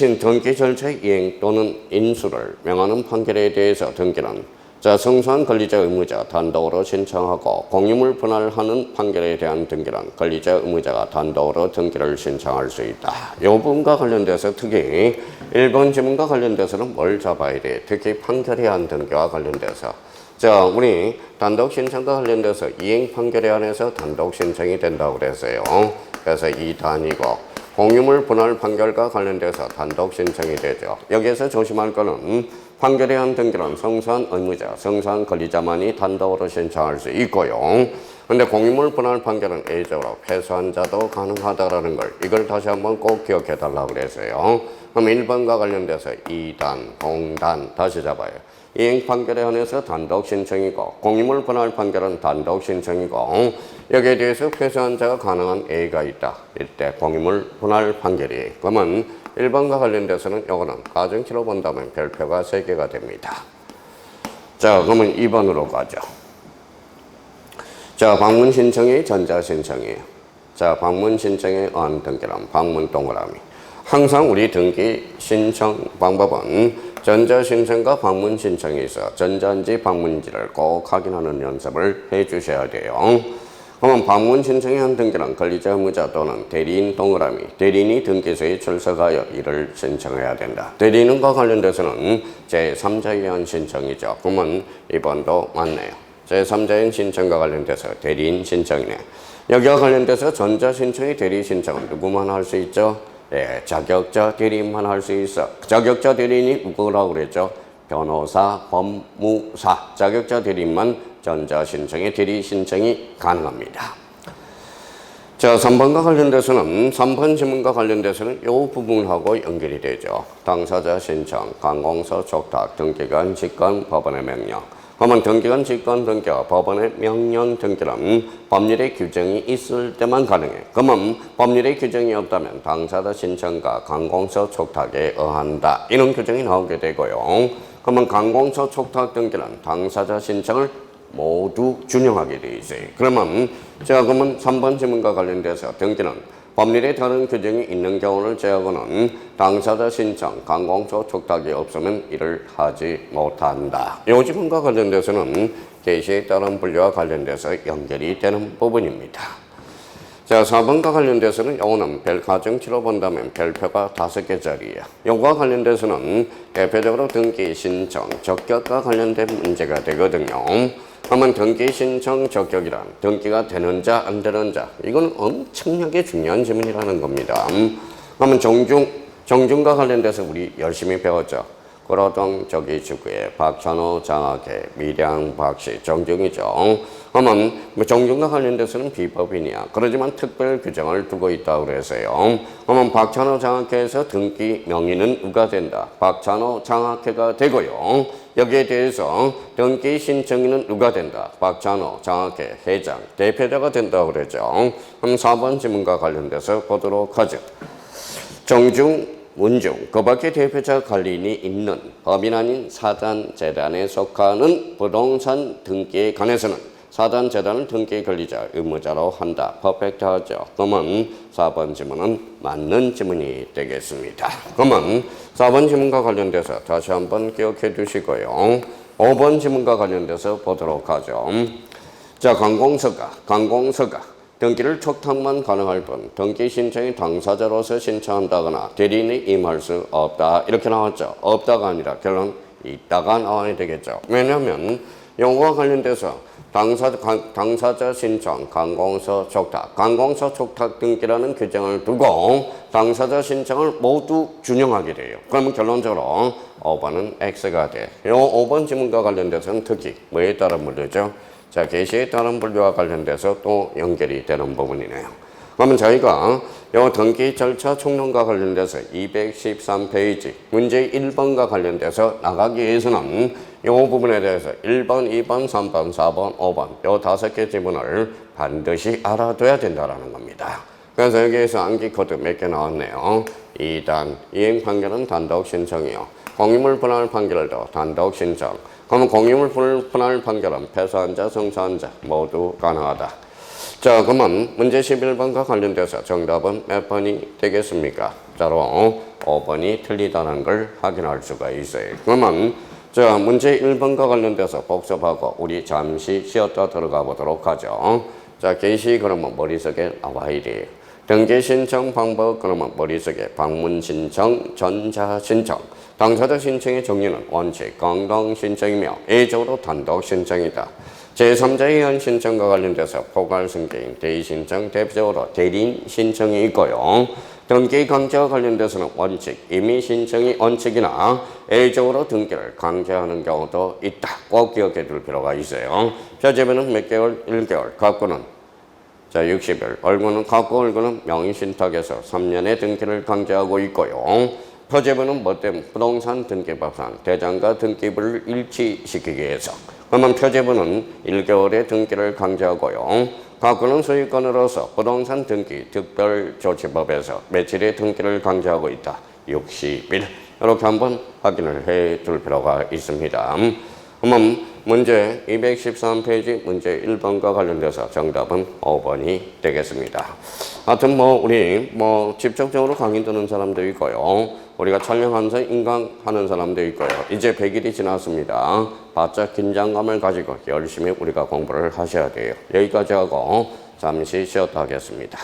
절차의 이행 또는 인수를 명하는 판결에 대해서 등기는 자, 성소한 권리자 의무자 단독으로 신청하고 공유물 분할하는 판결에 대한 등기는 권리자 의무자가 단독으로 등기를 신청할 수 있다. 이 부분과 관련돼서 특히 1번 지문과 관련돼서는 뭘 잡아야 돼? 특히 판결에 대한 등기와 관련돼서 자, 우리 단독 신청과 관련돼서 이행 판결에 한해서 단독 신청이 된다고 그랬어요. 그래서 2단이고 공유물 분할 판결과 관련돼서 단독 신청이 되죠. 여기에서 조심할 거는 판결에 한 등기는 성소한 의무자, 성소한 권리자만이 단독으로 신청할 수 있고요. 근데 공유물 분할 판결은 A적으로 패소한 자도 가능하다라는 걸 이걸 다시 한번 꼭 기억해 달라고 그랬어요. 그럼 1번과 관련돼서 2단, 공단 다시 잡아요. 이행 판결에 한해서 단독 신청이고 공유물 분할 판결은 단독 신청이고 여기에 대해서 패소한 자가 가능한 A가 있다. 이때 공유물 분할 판결이 그러면 1번과 관련돼서는 요거는 가정치로 본다면 별표가 3개가 됩니다. 자, 그러면 2번으로 가죠. 자, 방문 신청이 전자 신청이에요. 자, 방문 신청에 의한 등기란 방문 동그라미. 항상 우리 등기 신청 방법은 전자 신청과 방문 신청이 있어 전자인지 방문인지를 꼭 확인하는 연습을 해 주셔야 돼요. 그러면 방문 신청에 한 등기는 권리자 의무자 또는 대리인 동그라미. 대리인이 등기소에 출석하여 이를 신청해야 된다. 대리인과 관련돼서는 제3자에 의한 신청이죠. 그러면 이번도 맞네요. 제3자인 신청과 관련돼서 대리인 신청이네. 여기와 관련돼서 전자 신청의 대리 신청은 누구만 할 수 있죠? 네, 자격자 대리인만 할 수 있어. 자격자 대리인이 누구라고 그랬죠? 변호사, 법무사. 자격자 대리인만 전자 신청의 대리 신청이 가능합니다. 자, 3번과 관련돼서는 3번 지문과 관련돼서는 이 부분하고 연결이 되죠. 당사자 신청, 관공서 촉탁, 등기관 직권, 법원의 명령. 그러면 등기관 직권 등기와 법원의 명령 등기는 법률의 규정이 있을 때만 가능해. 그러면 법률의 규정이 없다면 당사자 신청과 관공서 촉탁에 의한다. 이런 규정이 나오게 되고요. 그러면 관공서 촉탁 등기는 당사자 신청을 모두 준용하게 돼 있어요. 그러면 그러면 3번 지문과 관련돼서 등기는 법률에 다른 규정이 있는 경우를 제하고는 당사자 신청, 관공서 촉탁이 없으면 이를 하지 못한다. 이 지문과 관련돼서는 계시에 따른 분류와 관련돼서 연결이 되는 부분입니다. 자, 4번과 관련돼서는 요거는 가정치로 본다면 별표가 5개짜리예요. 요거와 관련돼서는 대표적으로 등기 신청, 적격과 관련된 문제가 되거든요. 그러면 등기 신청 적격이란 등기가 되는 자, 안 되는 자. 이건 엄청나게 중요한 질문이라는 겁니다. 그러면 정중과 관련돼서 우리 열심히 배웠죠. 고로동 저기축구의 박찬호 장학회 미량 박씨 정중이죠. 그러면 정중과 관련돼서는 비법이냐. 그러지만 특별 규정을 두고 있다고 그래서요. 그러면 박찬호 장학회에서 등기 명의는 누가 된다? 박찬호 장학회가 되고요. 여기에 대해서 등기 신청인은 누가 된다? 박찬호 장학회 회장 대표자가 된다고 그러죠. 그럼 4번 지문과 관련돼서 보도록 하죠. 정중 문중, 그 밖에 대표자 관리인이 있는 법인 아닌 사단재단에 속하는 부동산 등기에 관해서는 사단재단을 등기 권리자 의무자로 한다. 퍼펙트하죠. 그러면 4번 지문은 맞는 지문이 되겠습니다. 그러면 4번 지문과 관련돼서 다시 한번 기억해 두시고요. 5번 지문과 관련돼서 보도록 하죠. 자, 관공서가 등기를 촉탁만 가능할 뿐 등기 신청이 당사자로서 신청한다거나 대리인이 임할 수 없다. 이렇게 나왔죠. 없다가 아니라 결론 있다가 나와야 되겠죠. 왜냐하면 요거와 관련돼서 당사자 신청, 관공서 촉탁, 관공서 촉탁 등기라는 규정을 두고 당사자 신청을 모두 준용하게 돼요. 그러면 결론적으로 5번은 X가 돼. 요 5번 지문과 관련돼서는 특히 뭐에 따른 분류죠? 자, 계시에 따른 분류와 관련돼서 또 연결이 되는 부분이네요. 그러면 저희가 요 등기 절차 총론과 관련돼서 213페이지 문제 1번과 관련돼서 나가기 위해서는 이 부분에 대해서 1번, 2번, 3번, 4번, 5번 요 5개 지문을 반드시 알아둬야 된다는 겁니다. 그래서 여기에서 암기 코드 몇 개 나왔네요. 2단, 이행 판결은 단독 신청이요. 공유물 분할 판결도 단독 신청. 그러면 공유물 분할 판결은 패소한 자, 승소한 자 모두 가능하다. 자, 그러면 문제 11번과 관련돼서 정답은 몇 번이 되겠습니까? 자로 5번이 틀리다는 걸 확인할 수가 있어요. 그러면 자, 문제 1번과 관련돼서 복습하고 우리 잠시 쉬었다 들어가 보도록 하죠. 자, 개시 그러면 머릿속에 나와야 돼요. 등기 신청 방법 그러면 머릿속에 방문 신청, 전자 신청. 당사자 신청의 종류는 원칙, 공동 신청이며 A적으로 단독 신청이다. 제3자에 의한 신청과 관련돼서 포괄 승계인 대의 신청, 대표적으로 대리인 신청이 있고요. 등기 강제와 관련돼서는 원칙, 임의 신청이 원칙이나 A적으로 등기를 강제하는 경우도 있다. 꼭 기억해 둘 필요가 있어요. 표제비는 몇 개월? 1개월. 각구는 60일. 얼굴은 각구 얼굴은 명의신탁에서 3년의 등기를 강제하고 있고요. 표제부는 뭐 때문에 부동산 등기법상 대장과 등기부를 일치시키기 위해서. 그러면 표제부는 1개월의 등기를 강제하고요. 각구는 소유권으로서 부동산 등기 특별조치법에서 며칠의 등기를 강제하고 있다. 60일. 이렇게 한번 확인을 해 둘 필요가 있습니다. 그러면 문제 213페이지 문제 1번과 관련돼서 정답은 5번이 되겠습니다. 하여튼 우리 직접적으로 강의 듣는 사람도 있고요. 우리가 촬영하면서 인강하는 사람도 있고요. 이제 100일이 지났습니다. 바짝 긴장감을 가지고 열심히 우리가 공부를 하셔야 돼요. 여기까지 하고 잠시 쉬었다 하겠습니다.